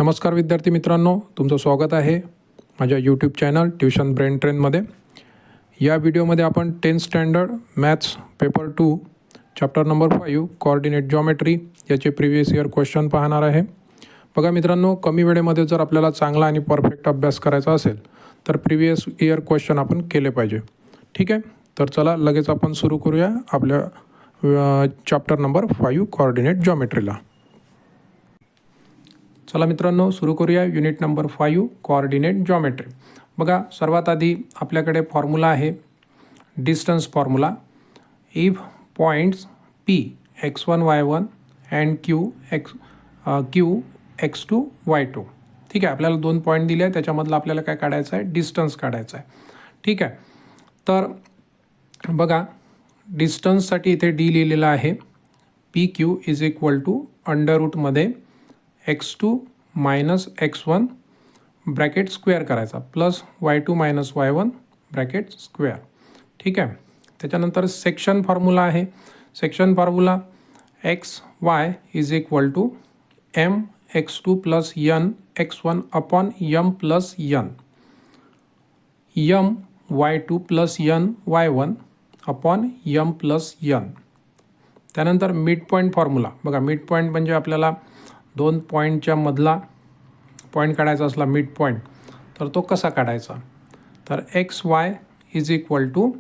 नमस्कार विद्यार्थी मित्रांनो, तुमचं स्वागत आहे माझ्या यूट्यूब चॅनल ट्यूशन ब्रेन ट्रेनमध्ये। या व्हिडिओमध्ये आपण 10th standard maths paper 2 chapter number 5 coordinate geometry याचे प्रिव्हियस इयर क्वेश्चन पाहणार आहे। बघा मित्रांनो, कमी वेळेमध्ये जर आपल्याला चांगला आणि परफेक्ट अभ्यास करायचा असेल तर प्रिव्हियस इयर क्वेश्चन आपण केले पाहिजे। ठीक आहे, तर चला लगेच आपण सुरू करूया आपल्या चॅप्टर नंबर 5 कोऑर्डिनेट जॉमेट्रीला। चला मित्रांनो, सुरू करूया युनिट नंबर 5 कोऑर्डिनेट जॉमेट्री। बघा, सर्वात आधी आपल्याकडे फॉर्म्युला आहे distance formula. If points P x1 y1 and Q x2 y2। ठीक आहे, आपल्याला दोन पॉईंट दिले आहे, त्याच्यामधलं आपल्याला काय काढायचं आहे, डिस्टन्स काढायचं आहे। ठीक आहे, तर बघा डिस्टन्ससाठी इथे डी लिहिलेलं आहे PQ is equal to under रूटमध्ये x2 minus x1 bracket square करायचा plus y2 minus y1 bracket square. ठीक आहे, त्याच्यानंतर सेक्शन फॉर्म्युला आहे। Section formula x y is equal to m x2 plus n x1 upon m plus n m y2 plus n y1 upon m plus n. त्यानंतर mid point formula. बघा, mid point म्हणजे आपल्याला दोन पॉईंटच्या मधला point काढायचा असला mid point, तर तो कसा काढायचा, तर x y is equal to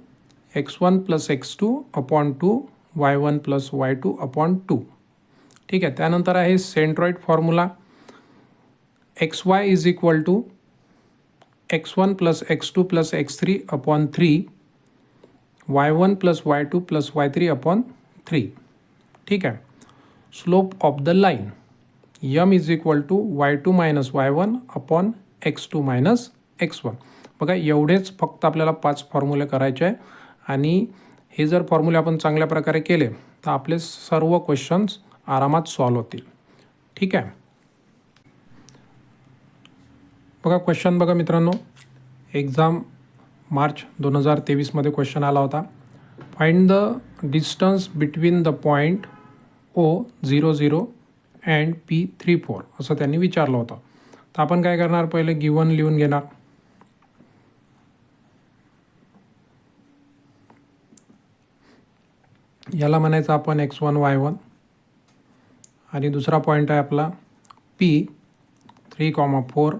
x1 plus x2 upon 2 y1 plus y2 upon 2। ठीक आहे, त्यानंतर आहे centroid formula x y is equal to x1 plus x2 plus x3 upon 3 y1 plus y2 plus y3 upon 3। ठीक आहे, slope of the line m is equal to y2 minus y1 upon x2 minus x1। बघा, एवढेच फक्त आपल्याला 5 फॉर्म्युले करायचे आहे आणि हे जर फॉर्म्युले आपण चांगल्या प्रकारे केले तर आपले सर्व क्वेश्चन्स आरामात सॉल्व होतील। ठीक आहे, बघा क्वेश्चन बघा मित्रांनो, एक्झाम मार्च 2023 मध्ये क्वेश्चन आला होता। Find the distance between the point O00 and P34 असं त्यांनी विचारलं होतं। तर आपण काय करणार, पहिले गिवन लिहून घेणार। याला म्हणायचं आपण x1 y1 आणि दुसरा पॉईंट आहे आपला P3,4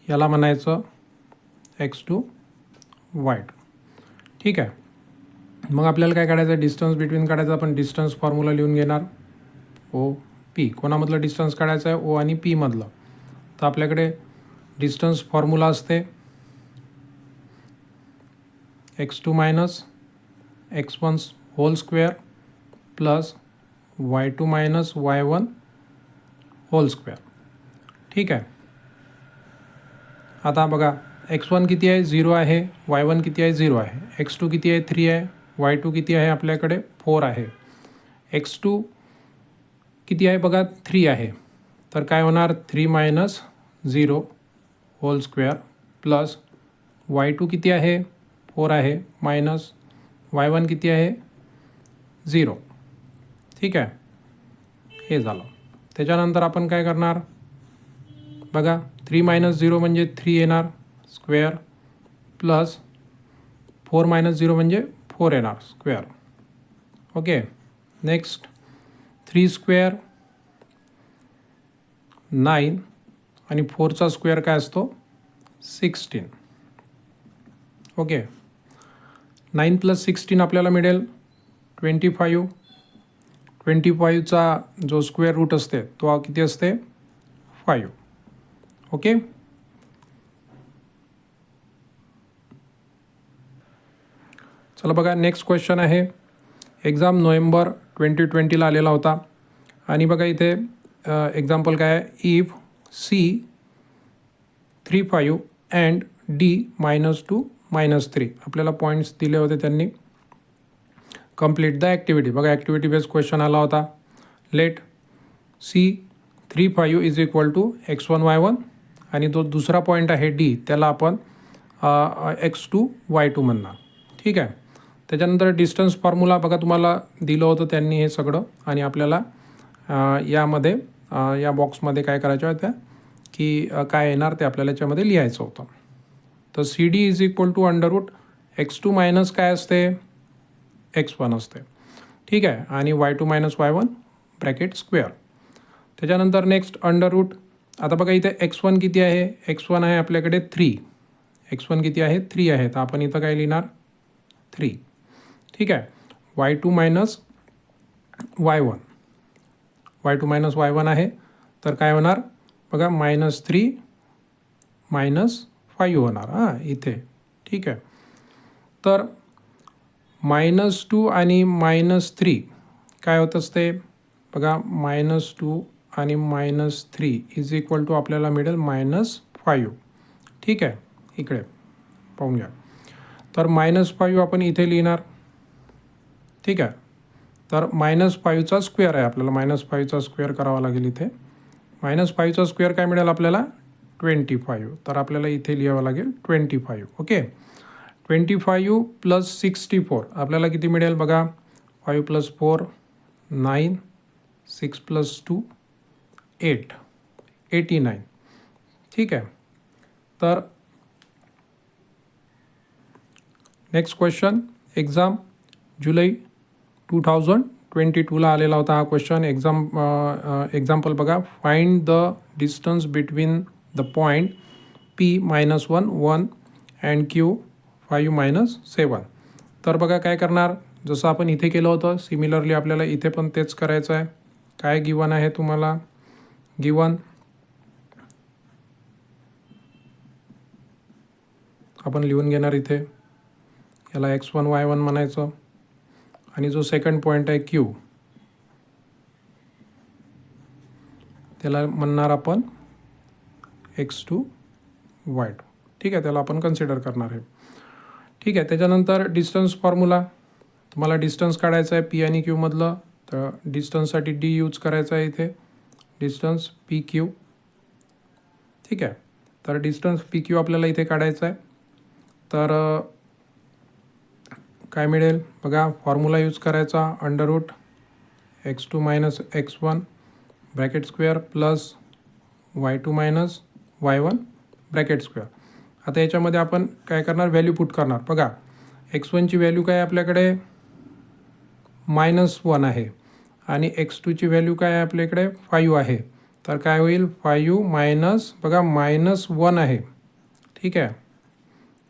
याला म्हणायचं x2 y2। ठीक आहे, मग आपल्याला काय काढायचं, डिस्टन्स बिटवीन काढायचं। आपण डिस्टन्स फॉर्म्युला लिहून घेणार ओ पी। कोणामधलं डिस्टन्स काढायचं आहे, ओ आणि पी मधलं। तर आपल्याकडे डिस्टन्स फॉर्म्युला असते x2 minus x1 whole square plus y2 minus y1 whole square. ठीक आहे, आता बघा x1 किती आहे, 0 आहे, y1 किती आहे, 0 आहे, x2 किती आहे, 3 आहे, y2 किती आहे, आपल्याकडे 4 आहे, x2 किती आहे बघा, 3 आहे। तर काय होणार, 3 minus 0 hole square plus y2 किती आहे, 4 आहे, मायनस y1 किती आहे, 0। ठीक आहे, हे झालं। त्याच्यानंतर आपण काय करणार, बघा 3 मायनस 0 म्हणजे 3 येणार स्क्वेअर प्लस 4 मायनस 0 म्हणजे 4 येणार स्क्वेअर। ओके, नेक्स्ट 3 स्क्वेअर 9 आणि 4चा स्क्वेअर काय असतो, 16। ओके, 9 प्लस 16 आपल्याला मिळेल 25। 25चा जो स्क्वेअर रूट असते तो किती असते, 5। ओके, चला बघा नेक्स्ट क्वेश्चन आहे। एक्झाम नोव्हेंबर 2020ला आलेला होता आणि बघा इथे एक्झाम्पल काय आहे, इफ C35 अँड D -2 -3 आपल्याला पॉईंट्स दिले होते त्यांनी। Complete the activity. बघा, ॲक्टिव्हिटी बेस्ड क्वेश्चन आला होता। Late C35 is equal to x1 y1 आणि तो दुसरा पॉईंट आहे D, त्याला आपण x2 y2 म्हणणार। ठीक आहे, त्याच्यानंतर डिस्टन्स फॉर्म्युला बघा तुम्हाला दिलं होतं त्यांनी हे सगळं, आणि आपल्याला यामध्ये या बॉक्समध्ये काय करायचं आहे, त्या की काय येणार ते आपल्याला याच्यामध्ये लिहायचं होतं. तर C D is equal to √x2 minus काय असते, x1 असते. ठीक आहे. आणि y2 minus y1 bracket square. त्याच्यानंतर नेक्स्ट √ आता बघा इथे x1 किती आहे, x1 आहे आपल्याकडे 3. x1 किती आहे, 3 आहे. तर आपण इथं काय लिहिणार, 3. ठीक आहे. y2 minus y1, y2 minus y1 आहे. तर काय होणार बघा, -3 -5 होणार हां इथे. ठीक आहे. तर -2 आणि -3 काय होत असते बघा, -2 आणि -3 इज इक्वल टू आपल्याला मिळेल -5. ठीक आहे. इकडे पाहून घ्या. तर -5 आपण इथे लिहिणार. ठीक आहे. तर -5चा स्क्वेअर आहे, आपल्याला -5चा स्क्वेअर करावा लागेल इथे. -5चा स्क्वेअर काय मिळेल आपल्याला, 25. तर आपल्याला इथे लिहावं लागेल 25. ओके. 25 प्लस 64 आपल्याला किती मिळेल बघा, 5 प्लस 4 9, 6 प्लस 2 8, 89. ठीक आहे. तर नेक्स्ट क्वेश्चन, एक्झाम जुलै 2022ला आलेला होता हा क्वेश्चन. एक्झाम्पल बघा, find the distance between the point P-1 1 and Q 5 -7. तर बघा काय करणार, जसं आपण इथे केलं होतं सिमिलरली आपल्याला इथे पण तेच करायचं आहे. काय गिवन आहे तुम्हाला, गिवन आपण लिहून घेणार इथे, याला x1 y1 म्हणायचं. आणि जो सेकंड पॉईंट आहे Q, त्याला म्हणणार आपण x2 y2. ठीक आहे. त्याला आपण कन्सिडर करणार आहे. ठीक आहे. त्याच्यानंतर डिस्टन्स फॉर्म्युला, तुम्हाला डिस्टन्स काढायचं आहे P आणि Q मधलं. तर डिस्टन्ससाठी D यूज करायचं आहे इथे, डिस्टन्स PQ. ठीक आहे. तर डिस्टन्स PQ आपल्याला इथे काढायचं आहे. तर काय मिळेल बघा, फॉर्म्युला यूज करायचा, √x2 minus x1 bracket square plus y2 minus y1 bracket square. आता याच्यामध्ये आपण काय करणार, व्हॅल्यू पुट करणार. बघा x1ची व्हॅल्यू काय आपल्याकडे -1 आहे आणि x2ची व्हॅल्यू काय आहे आपल्याकडे 5 आहे. तर काय होईल, 5 मायनस बघा -1 आहे. ठीक आहे.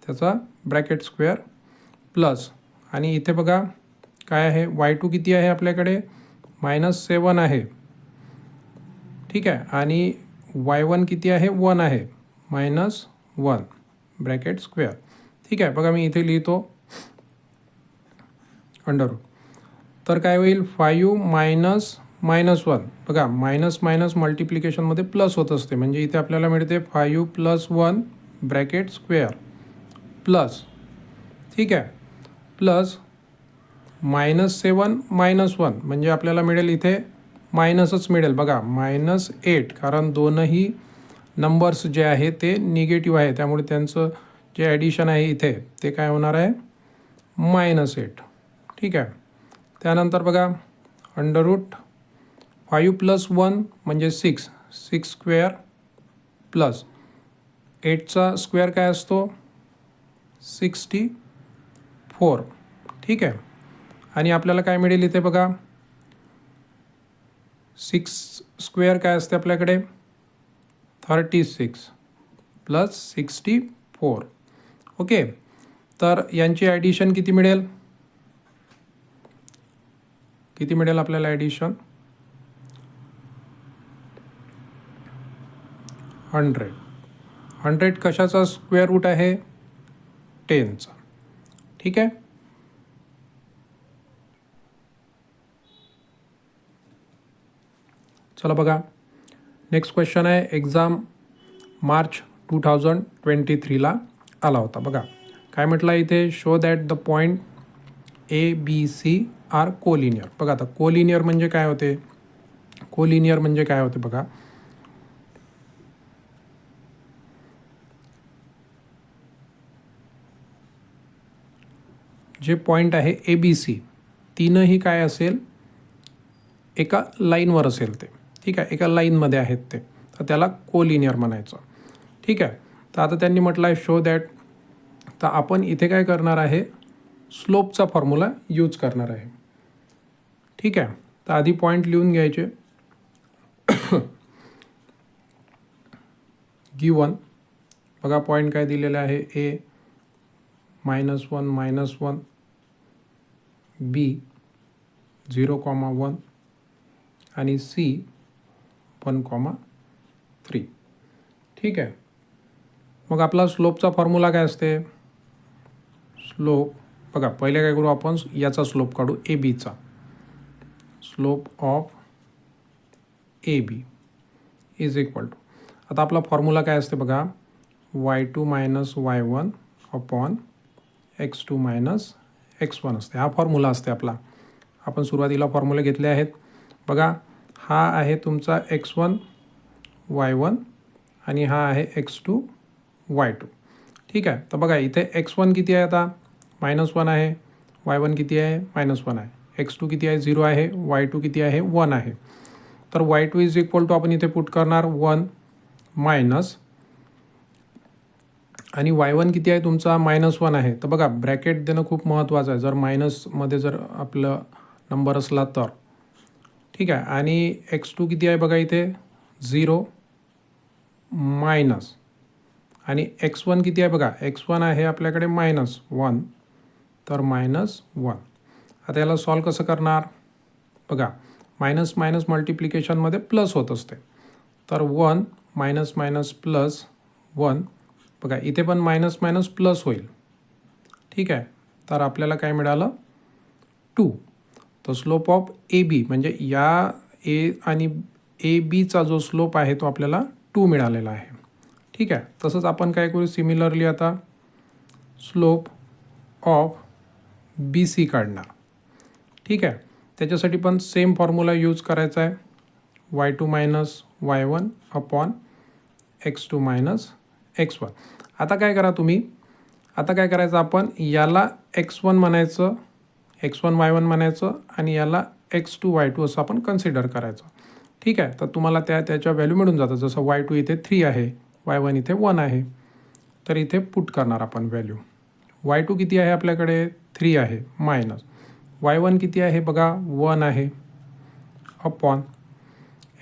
त्याचा ब्रॅकेट स्क्वेअर प्लस, आणि इथे बघा काय आहे, y2 किती आहे आपल्याकडे -7 आहे. ठीक आहे. आणि y1 किती आहे, 1 आहे, -1 ब्रॅकेट स्क्वेअर. ठीक आहे. बघा मी इथे लिहितो √ तर काय होईल, 5 मायनस -1. बघा मायनस मायनस मल्टिप्लिकेशनमध्ये प्लस होत असते, म्हणजे इथे आपल्याला मिळते 5 + 1 ब्रॅकेट स्क्वेअर प्लस. ठीक आहे. प्लस -7 -1 म्हणजे आपल्याला मिळेल इथे मायनसच मिळेल बघा, -8. कारण दोनही नंबर्स जे आहे ते निगेटिव्ह आहे, त्यामुळे त्यांचं जे ॲडिशन आहे इथे ते काय होणार आहे, -8. ठीक आहे. त्यानंतर बघा √5 + 1 म्हणजे 6 स्क्वेअर प्लस 8चा स्क्वेअर काय असतो, 64. ठीक आहे. आणि आपल्याला काय मिळेल इथे बघा, 6 स्क्वेअर काय असते आपल्याकडे 36 प्लस 64. ओके. तर यांची ॲडिशन किती मिळेल, आपल्याला ॲडिशन 100 कशाचा स्क्वेअर रूट आहे, 10चा. ठीक आहे. चला बघा नेक्स्ट क्वेश्चन आहे, एक्झाम मार्च 2023ला आला होता. बघा काय म्हटलं इथे, show that the point ABC are collinear. बघा आता कोलिनियर म्हणजे काय होते, बघा जे पॉईंट आहे ABC तीनही काय असेल, एका लाईनवर असेल ते. ठीक आहे. एका लाईनमध्ये आहेत ते. तर त्याला कोलिनियर म्हणायचं. ठीक आहे. तर आता त्यांनी म्हटलं आहे शो दॅट. तर आपण इथे काय करणार आहे, स्लोपचा फॉर्म्युला यूज करणार आहे. ठीक आहे. तर आधी पॉईंट लिहून घ्यायचे. गिवन बघा पॉईंट काय दिलेला आहे, ए -1 -1, बी 0,1 आणि सी 1,3. ठीक आहे. मग आपला स्लोपचा फॉर्म्युला काय असते, स्लोप बघा पहिले काय करू आपण, याचा स्लोप काढू, ए बीचा. Slope of A B is equal to, आता आपला फॉर्म्युला काय असते बघा, y2 - y1 upon x2 - x1 असते. हा फॉर्म्युला असते आपला. आपण सुरुवातीला फॉर्म्युले घेतले आहेत बघा. हा आहे तुमचा x1 y1 आणि हा आहे x2 y2. ठीक आहे. तर बघा इथे x1 किती आहे, आता -1 आहे, y1 किती आहे, -1 आहे, x2 किती आहे, 0 आहे, y2 किती आहे, 1 आहे. तर y2 इज इक्वल टू आपण इथे पुट करणार 1 मायनस, आणि y1 किती आहे तुमचा, -1 आहे. तर बघा ब्रॅकेट देणं खूप महत्त्वाचं आहे, जर मायनसमध्ये जर आपलं नंबर असला तर. ठीक आहे. आणि x2 किती आहे बघा इथे 0 मायनस, आणि x1 किती आहे बघा, x1 आहे आपल्याकडे -1, तर -1. आता याला सॉल्व कसं करणार बघा, मायनस मायनस मल्टिप्लिकेशनमध्ये प्लस होत असते. तर 1 मायनस मायनस प्लस 1, बघा इथे पण मायनस मायनस प्लस होईल. ठीक आहे. तर आपल्याला काय मिळालं, 2. तर स्लोप ऑफ ए बी म्हणजे या ए आणि ए बीचा जो स्लोप आहे तो आपल्याला 2 मिळालेला आहे. ठीक आहे. तसंच आपण काय करू, सिमिलरली आता स्लोप ऑफ बी सी काढणार. ठीक आहे. त्याच्यासाठी पण सेम फॉर्म्युला यूज करायचा आहे, y2 - y1 upon x2 - x1. आता काय करा तुम्ही, आता काय करायचं आपण, याला x1 म्हणायचं, x1 y1 म्हणायचं, आणि याला x2 y2 असं आपण कन्सिडर करायचं. ठीक आहे. तर तुम्हाला त्याच्या व्हॅल्यू मिळून जातं. जसं y2 इथे 3 आहे, y1 इथे 1 आहे, तर इथे पुट करणार आपण व्हॅल्यू. y2 किती आहे आपल्याकडे, 3 आहे, मायनस y1 किती आहे बघा, 1 आहे, अपॉन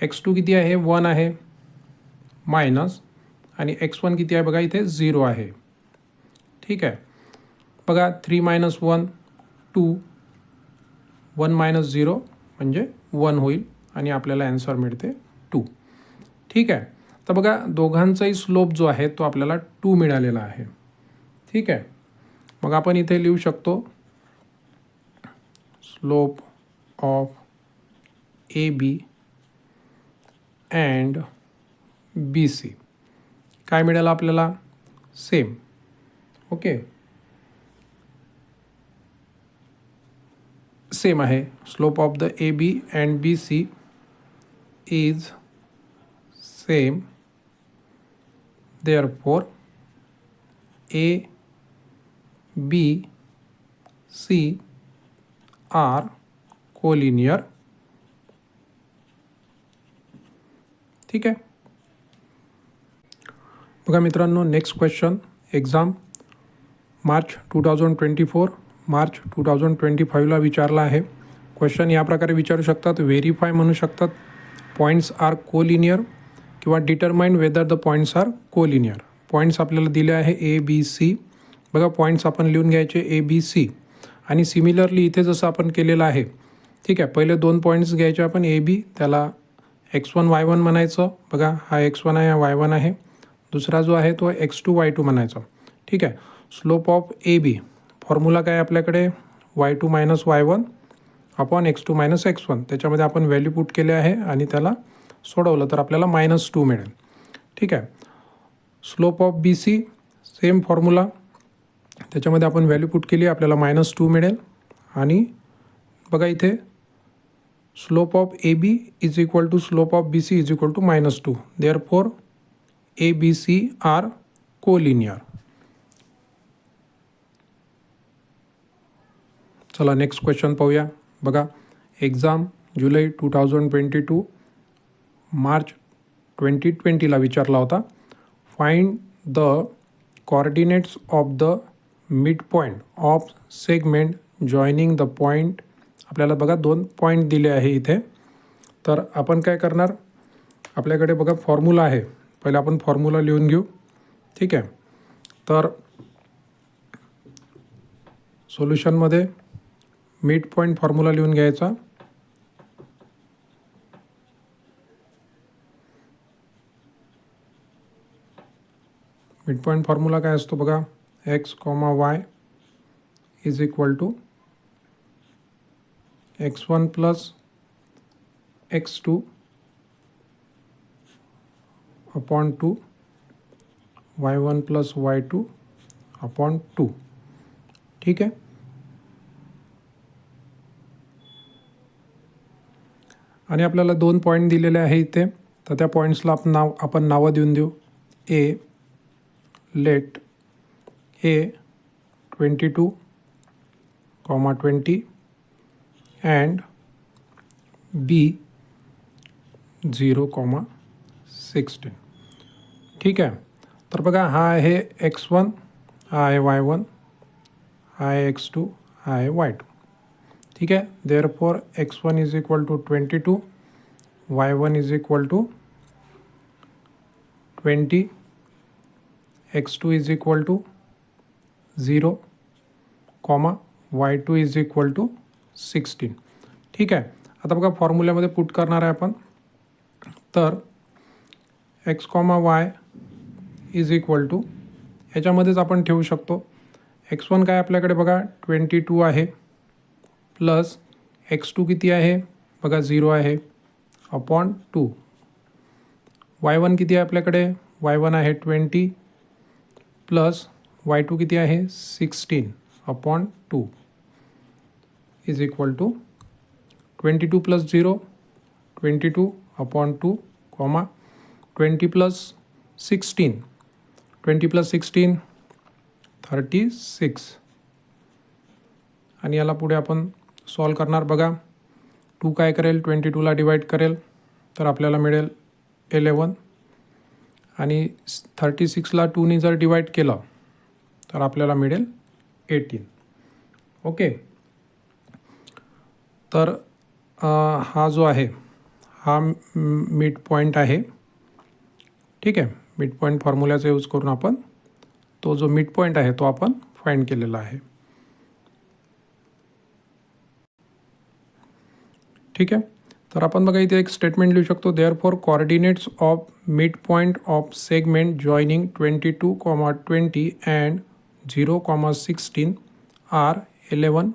x2 किती आहे, 1 आहे, मायनस, आणि x1 किती आहे बघा इथे 0 आहे. ठीक आहे. बघा 3 - 1 2, 1 - 0 म्हणजे 1 होईल, आणि आपल्याला ॲन्सर मिळते 2. ठीक आहे. तर बघा दोघांचाही स्लोप जो आहे तो आपल्याला 2 मिळालेला आहे. ठीक आहे. मग आपण इथे लिहू शकतो slope of A B and B C काय मिळालं आपल्याला, सेम. ओके, सेम आहे. Slope of the A B and B C is same, therefore A, B, C are collinear. ठीक आहे. बघा मित्रांनो, next question, exam March 2024 March 2025ला विचारला आहे. क्वेश्चन या प्रकारे विचारू शकतात, व्हेरीफाय म्हणू शकतात, पॉईंट्स आर कोलिनियर, किंवा determine whether the points are collinear. Points आपल्याला दिले आहे ए बी सी. बघा पॉईंट्स आपण लिहून घ्यायचे ए बी सी, आणि सिमिलरली इथे जसं आपण केलेलं आहे. ठीक आहे. पहिले 2 पॉईंट्स घ्यायचे आपण ए बी, त्याला x1 y1 म्हणायचं. बघा हा x1 आहे, हा y1 आहे. दुसरा जो आहे तो x2 y2 म्हणायचा. ठीक आहे. Slope of A B formula काय आपल्याकडे, y2 - y1 upon x2 - x1. त्याच्यामध्ये आपण व्हॅल्यू पुट केले आहे, आणि त्याला सोडवलं तर आपल्याला -2 मिळेल. ठीक आहे. Slope of B C same formula, त्याच्यामध्ये आपण व्हॅल्यू पुट केली, आपल्याला -2 मिळेल. आणि बघा इथे slope of A B is equal to slope of B C is equal to -2. Therefore A B C are collinear. चला नेक्स्ट क्वेश्चन पाहूया. बघा एक्झाम जुलै 2022 मार्च 2020ला विचारला होता. Find the coordinates of the mid point of segment joining the point. आपल्याला बघा 2 point दिले आहे इथे. तर आपण काय करणार, आपल्याकडे बघा फॉर्म्युला आहे. पहिले आपण फॉर्म्युला लिहून घेऊ. ठीक आहे. तर सोल्युशनमध्ये मिड पॉईंट फॉर्म्युला लिहून घ्यायचा. मिड पॉईंट फॉर्म्युला काय असतो बघा, x, y is equal to x1 plus x2 upon 2 y1 plus y2 upon 2. ठीक आहे. आणि आपल्याला 2 पॉईंट दिलेले आहे इथे. तर त्या पॉईंट्सला आपण नावं देऊन देऊ. ए, लेट ए 22, 20 अँड बी 0, 16. ठीक आहे. तर बघा हा आहे x1, हा आहे y1, हा आहे x2, हा आहे y2. ठीक आहे. Therefore x1 is equal to 22, y1 is equal to 20, x2 is equal to 0, y2 is equal to 16. ठीक आहे. आता बघा फॉर्म्युल्यामध्ये पुट करणार आहे आपण. तर x, y is equal to ह्याच्यामध्येच आपण ठेवू शकतो. x1 काय आपल्याकडे बघा 22 आहे, प्लस x2 किती आहे बघा 0 आहे, अपॉन 2. y1 किती आहे आपल्याकडे, y1 आहे 20, प्लस y2 किती आहे 16 upon 2 is equal to 22 plus 0, 22 upon 2, 20 plus 16, 20 plus 16 36. आणि याला पुढे आपण सॉल्व करणार. बघा 2 काय करेल 22ला डिवाईड करेल, तर आपल्याला मिळेल 11. आणि 36ला 2ने जर डिवाईड केलं तर आपल्याला मिळेल 18. ओके. तर हा जो आहे हा मिड पॉईंट आहे. ठीक आहे. मिड पॉईंट फॉर्म्युल्याचा यूज करून आपण तो जो मिड पॉईंट आहे तो आपण फाइंड केलेला आहे. ठीक आहे. तर आपण बघा इथे एक स्टेटमेंट लिहू शकतो. Therefore coordinates of mid point of segment joining 22, 20 and 0, 16 or 11,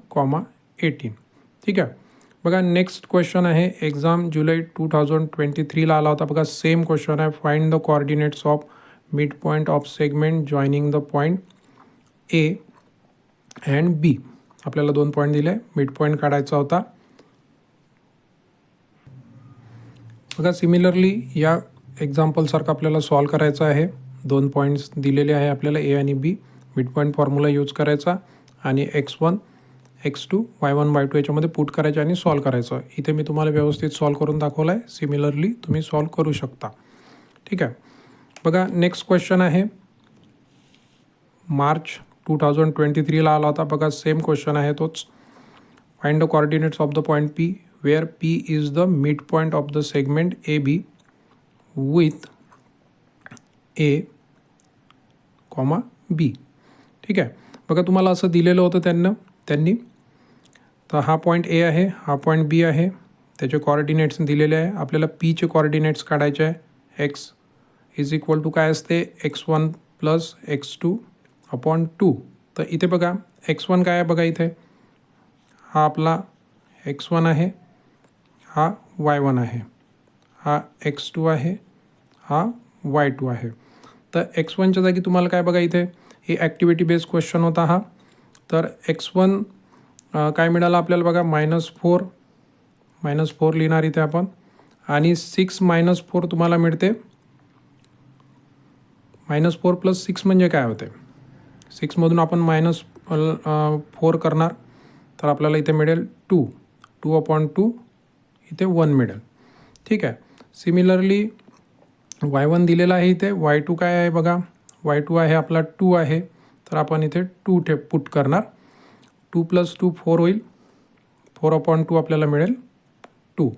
18. ठीक आहे. बघा नेक्स्ट क्वेश्चन आहे. एक्झाम जुलै 2023ला आला होता. बघा सेम क्वेश्चन आहे. Find the coordinates of mid point of segment joining the point A and B. आपल्याला 2 पॉईंट दिले, मिड पॉईंट काढायचा होता. बघा सिमिलरली या एक्झाम्पलसारखं आपल्याला सॉल्व करायचं आहे. 2 पॉईंट्स दिलेले आहे आपल्याला ए आणि बी. मिड पॉईंट फॉर्म्युला यूज करायचा आणि x1, x2, y1, y2 याच्यामध्ये पुट करायचे आणि सॉल्व करायचं. इथे मी तुम्हाला व्यवस्थित सॉल्व करून दाखवलं आहे. सिमिलरली तुम्ही सॉल्व करू शकता. ठीक आहे. बघा नेक्स्ट क्वेश्चन आहे. मार्च 2023ला आला होता. बघा सेम क्वेश्चन आहे तोच. Find the coordinates of the point P where P is the midpoint of the segment AB with A, B. ठीक आहे. बघा तुम्हाला असं दिलेलं होतं त्यांनी. तर हा पॉईंट ए आहे, हा पॉईंट बी आहे. त्याचे कोऑर्डिनेट्स दिलेले आहे. आपल्याला पीचे कोऑर्डिनेट्स काढायचे आहे. एक्स इज इक्वल टू काय असते x1 प्लस x2 अपॉन 2. तर इथे बघा x1 काय आहे बघा इथे, हा आपला x1 आहे, हा y1 आहे, हा x2 आहे, हा y2 आहे. तर x1च्या जागी तुम्हाला काय बघा इथे ही ॲक्टिव्हिटी बेस्ड क्वेश्चन होता हा. तर x1 काय मिळालं आपल्याला बघा -4 लिहिणार इथे आपण. आणि 6 - 4 तुम्हाला मिळते. -4 + 6 म्हणजे काय होते, 6मधून आपण -4 करणार तर आपल्याला इथे मिळेल 2 अपॉन 2 इथे 1 मिळेल. ठीक आहे. सिमिलरली y1 दिलेला आहे इथे, y2 काय आहे बघा, y2 आहे आपला 2 आहे, तर आपण इथे 2 पुट करणार. 2 + 2 4 होईल, 4/2 आपल्याला मिळेल 2.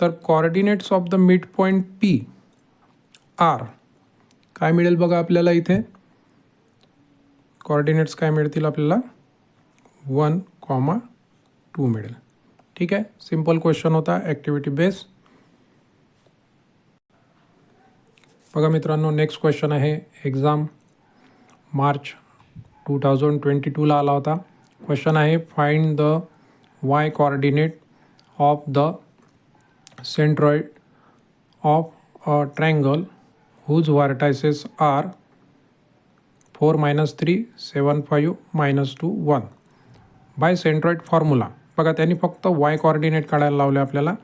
तर coordinates of the mid point P are काय मिळेल बघा आपल्याला इथे, कॉर्डिनेट्स काय मिळतील आपल्याला 1,2 मिळेल. ठीक आहे, सिम्पल क्वेश्चन होता, ॲक्टिव्हिटी बेस. बघा मित्रांनो, नेक्स्ट क्वेश्चन आहे, एक्झाम मार्च 2022ला आला होता. क्वेश्चन आहे, find the y coordinate of the centroid of a triangle whose vertices are 4 - 3 7 5 - 2 1 bye centroid formula. बघा त्यांनी फक्त वाय कॉर्डिनेट काढायला लावले आपल्याला.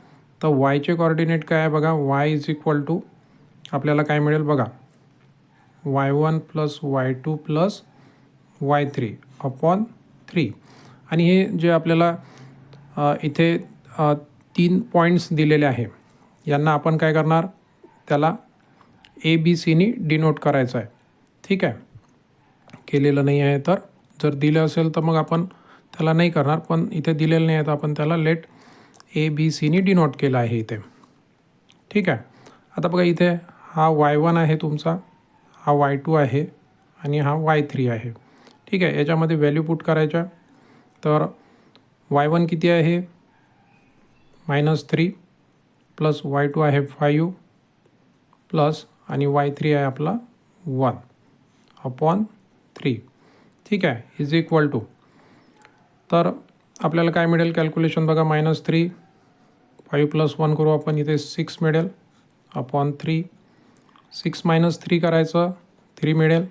तर वायचे कॉर्डिनेट काय आहे बघा, वाय इज इक्वल टू आपल्याला काय मिळेल बघा, y1 + y2 + y3/3. आणि हे जे आपल्याला इथे 3 पॉईंट्स दिलेले आहे, यांना आपण काय करणार, त्याला ABCनी डिनोट करायचं आहे. ठीक आहे, केलेलं नाही आहे, तर जर दिलं असेल तर मग आपण त्याला नाही करणार, पण इथे दिलेलं नाही आहे तर आपण त्याला लेट ABCनी डिनोट केलं आहे इथे. ठीक आहे, आता बघा इथे हा y1 आहे तुमचा, हा y2 आहे आणि हा y3 आहे. ठीक आहे, याच्यामध्ये व्हॅल्यू पुट करायच्या. तर y1 किती आहे -3 प्लस y2 आहे 5 प्लस आणि y3 आहे आपला 1/3. ठीक आहे, इज इक्वल टू, तर आपल्याला काय मिळेल कॅल्क्युलेशन बघा, -3 5 + 1 करू आपण, इथे 6 मिळेल /3. 6 - 3 करायचं, 3 मिळेल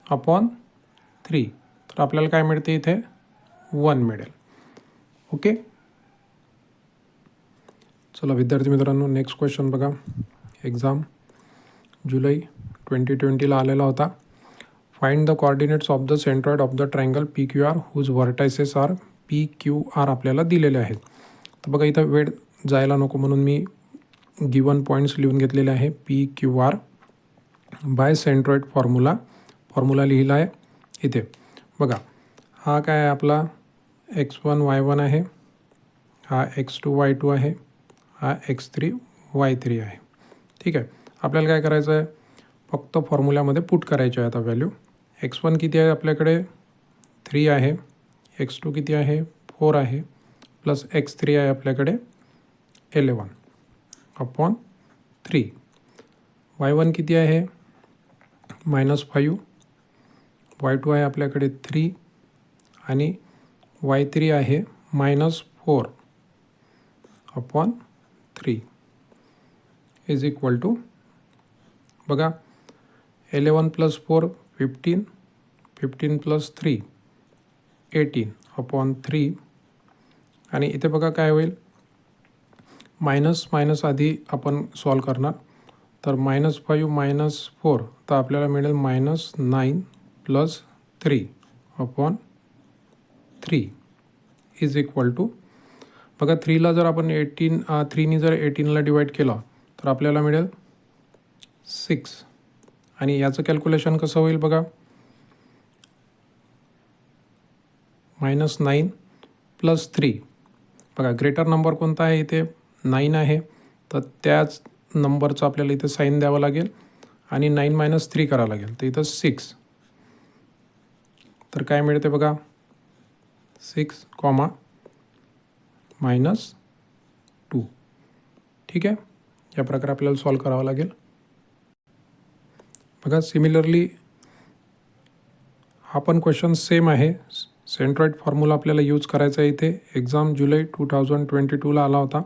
/3. तर आपल्याला काय मिळते इथे 1 मिळेल. ओके, चला विद्यार्थी मित्रांनो, नेक्स्ट क्वेश्चन बघा, एक्झाम जुलै 2020ला आलेला होता. Find the coordinates of the centroid of the triangle PQR whose vertices are PQR आपल्याला दिलेले आहेत. तर बघा इथं वेळ जायला नको म्हणून मी गिवन पॉईंट्स लिहून घेतलेले आहे. PQR बाय सेंट्रॉइड फॉर्म्युला लिहिला आहे इथे. बघा हा काय आहे आपला x1 y1 आहे, हा x2 y2 आहे, हा x3 y3 आहे. ठीक आहे, आपल्याला काय करायचं आहे, फक्त फॉर्म्युल्यामध्ये पुट करायचे आहे आता व्हॅल्यू. x1 किती आहे आपल्याकडे 3 आहे, x2 किती आहे 4 आहे, प्लस x3 आहे आपल्याकडे 11/3. y1 किती आहे -5, y2 आहे आपल्याकडे 3 आणि y3 आहे -4/3 इज इक्वल टू, बघा 11 + 4 15, 15 + 3 18/3. आणि इथे बघा काय होईल, मायनस आधी आपण सॉल्व करणार. तर -5 - 4 तर आपल्याला मिळेल -9 + 3/3 इज इक्वल टू, बघा 3ला जर आपण 3नी जर 18ला डिवाईड केलं तर आपल्याला मिळेल 6. आणि याचं कॅल्क्युलेशन कसं होईल बघा, -9 + 3. बघा ग्रेटर नंबर कोणता आहे इथे 9 आहे, तर त्याच नंबरचं आपल्याला इथे साईन द्यावं लागेल आणि 9 - 3 करावं लागेल, तर इथं 6. तर काय मिळते बघा 6, -2. ठीक आहे, या प्रकारे आपल्याला सॉल्व करावं लागेल. बघा सिमिलरली हा पण क्वेश्चन सेम आहे. सेंट्रॉइड फॉर्म्युला आपल्याला यूज करायचा आहे इथे. एक्झाम जुलै 2022ला आला होता.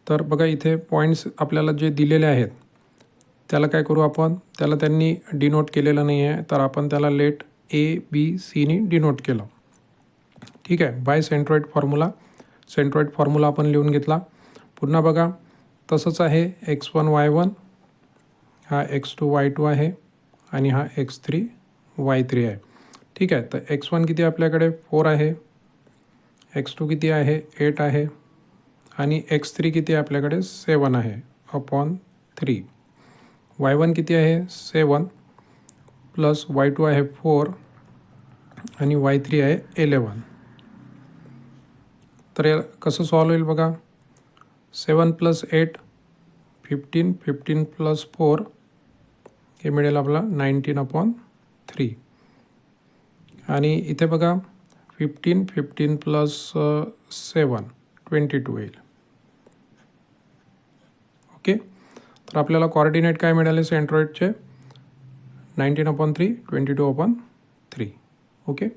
तर बघा इथे पॉईंट्स आपल्याला जे दिलेले आहेत त्याला काय करू आपण, त्याला त्यांनी डिनोट केलेलं नाही आहे, तर आपण त्याला लेट ABCनी डिनोट केलं. ठीक आहे, बाय सेंट्रॉइड फॉर्म्युला आपण लिहून घेतला. पुन्हा बघा तसंच आहे, x1 y1, हा x2 y2 आहे आणि हा x3 y3 आहे. ठीक आहे, तर x1 किती आपल्याकडे 4 आहे, x2 किती आहे 8 आहे आणि x3 किती आपल्याकडे 7 आहे 3. y1 किती आहे 7 प्लस y2 आहे 4 आणि y3 आहे 11. तर या कसं सॉल्व होईल बघा. 7 प्लस 8 15, 15 प्लस 4 हे मिळेल आपला 19/3. आणि इथे बघा 15, 15 प्लस 7 22 येईल. ओके, तर आपल्याला कोऑर्डिनेट काय मिळाले सेंट्रॉइडचे 19/3, 22/3. ओके,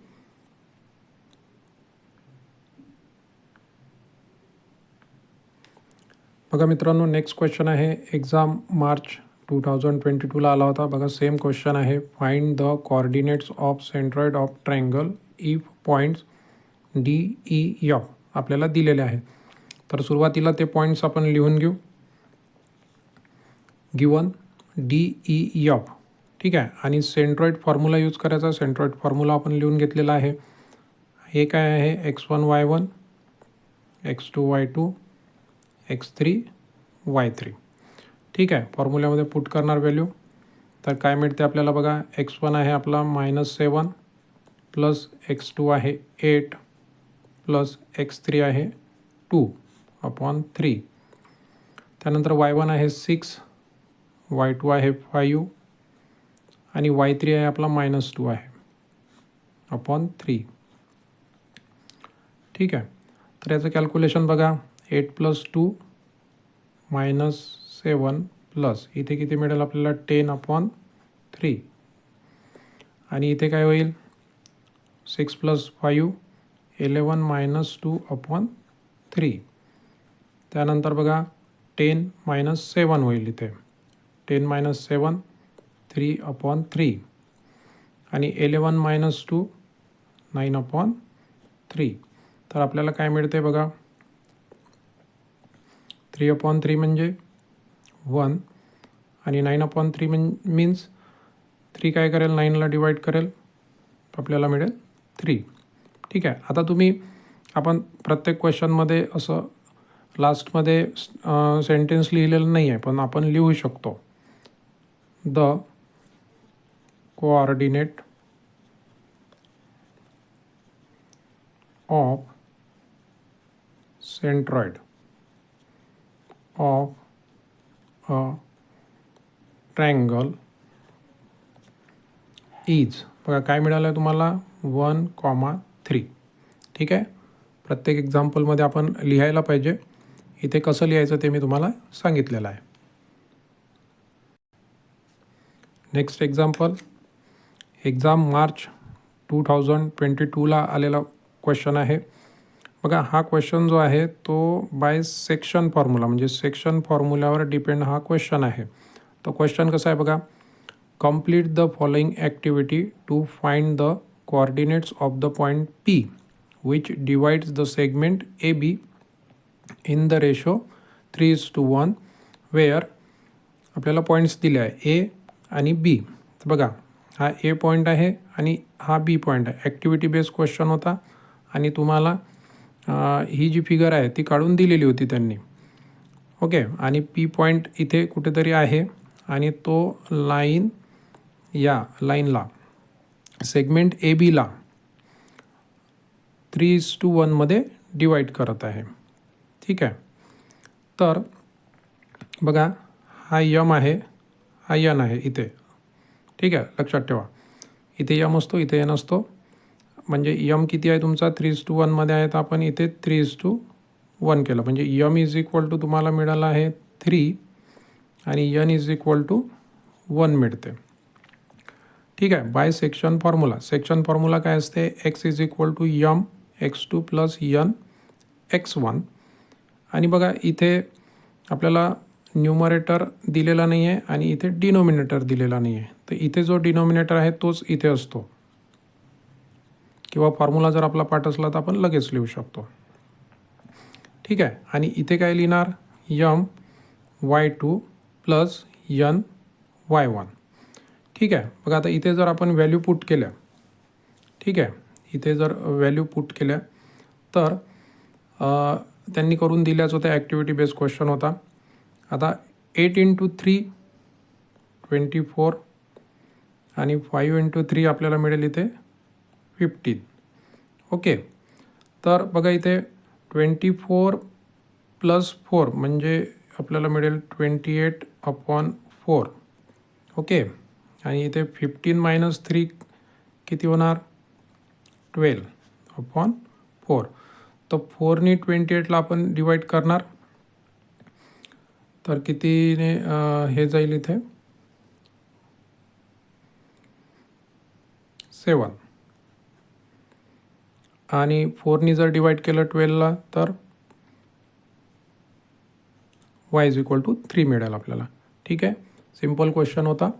बघा मित्रांनो, नेक्स्ट क्वेश्चन आहे एक्झाम मार्च 2022ला आला होता. बघा सेम क्वेश्चन आहे. Find the coordinates of centroid of triangle if points DEF आपल्याला दिलेले आहे. तर सुरुवातीला ते पॉईंट्स आपण लिहून घेऊ. गिवन DEF, ठीक आहे. आणि सेंट्रॉइड फॉर्म्युला यूज करायचा. सेंट्रॉइड फॉर्म्युला आपण लिहून घेतलेला आहे. हे काय आहे x1 y1, x2 y2, x3 y3. ठीक आहे. फॉर्म्युल्यामध्ये पुट करणार व्हॅल्यू. तर काय मिळते आपल्याला बघा. x1 आहे आपला -7 प्लस x2 आहे 8 प्लस x3 आहे 2/3. त्यानंतर y1 आहे 6, y2 आहे 5 आणि y3 आहे आपला -2 आहे (3). ठीक आहे. तर याचं कॅल्क्युलेशन बघा. 8 प्लस 2 -7 प्लस इथे किती मिळेल आपल्याला 10/3. आणि इथे काय होईल 6 प्लस 5 11 - 2/3. त्यानंतर बघा 10 - 7 होईल इथे. 10 - 7 3/3 आणि 11 - 2 9/3. तर आपल्याला काय मिळते बघा. 3/3 म्हणजे 1 आणि 9/3 मीन्स 3 काय करेल 9ला डिवाईड करेल तर आपल्याला मिळेल 3. ठीक आहे. आता तुम्ही आपण प्रत्येक क्वेश्चनमध्ये असं लास्टमध्ये सेंटेन्स लिहिलेलं नाही आहे, पण आपण लिहू शकतो. The coordinate of centroid of a triangle is, बघा काय मिळालं आहे तुम्हाला 1,3. ठीक आहे. प्रत्येक एक्झाम्पलमध्ये आपण लिहायला पाहिजे. इथे कसं लिहायचं ते मी तुम्हाला सांगितलेलं आहे. नेक्स्ट एक्झाम्पल, एक्झाम मार्च 2022ला आलेला क्वेश्चन आहे. बघा हा क्वेश्चन जो आहे तो बाय सेक्शन फॉर्म्युला म्हणजे सेक्शन फॉर्म्युल्यावर डिपेंड हा क्वेश्चन आहे. तो क्वेश्चन कसा आहे बघा. Complete the following activity to find the coordinates of the point P which divides the segment AB in the ratio 3:1 where आपल्याला पॉईंट्स दिले आहे A आणि B. तर बघा हा A पॉईंट आहे आणि हा B पॉईंट आहे. ॲक्टिव्हिटी बेस्ड क्वेश्चन होता आणि तुम्हाला ही जी फिगर आहे ती काढून दिलेली होती त्यांनी. ओके, आणि P पॉईंट इथे कुठेतरी आहे आणि तो लाईन या लाईनला सेगमेंट ABला 3:1 मध्ये डिवाईड करत आहे. ठीक आहे. तर बघा हा यम आहे, हा यन आहे इथे. ठीक आहे, लक्षात ठेवा. इथे यम असतो, इथे एन असतो. म्हणजे यम किती आहे तुमचा 3:1 मध्ये आहे, तर आपण इथे 3:1 केलं. म्हणजे यम इज इक्वल टू तुम्हाला मिळाला आहे 3 आणि यन इज इक्वल टू 1 मिळते. ठीक आहे. By section formula. Section formula काय असते. x is equal to m x2 plus n x1. आणि बघा इथे आपल्याला न्यूमरेटर दिलेला नाही आहे आणि इथे डिनोमिनेटर दिलेला नाही आहे. तर इथे जो डिनोमिनेटर आहे तोच इथे असतो. किंवा फॉर्म्युला जर आपला पाठ असला तर आपण लगेच लिहू शकतो. ठीक आहे. आणि इथे काय लिहिणार M y2 plus n y1. ठीक आहे. बघा आता इथे जर आपण व्हॅल्यू पुट केल्या, ठीक आहे, इथे जर व्हॅल्यू पुट केल्या तर त्यांनी करून दिल्याच होत्या. ॲक्टिव्हिटी बेस्ड क्वेश्चन होता. आता 8 इंटू 3 24 आणि 5 इंटू 3 आपल्याला मिळेल इथे 15. ओके, तर बघा इथे 24 प्लस 4 म्हणजे आपल्याला मिळेल 28/4. ओके, आणि इथे 15 मायनस 3 किती होणार 12/4. तर 4ने 28ला आपण डिवाईड करणार, तर कितीने हे जाईल इथे 7. आणि 4ने जर डिवाईड केलं 12ला तर y = 3 मिळेल आपल्याला. ठीक आहे, सिम्पल क्वेश्चन होता.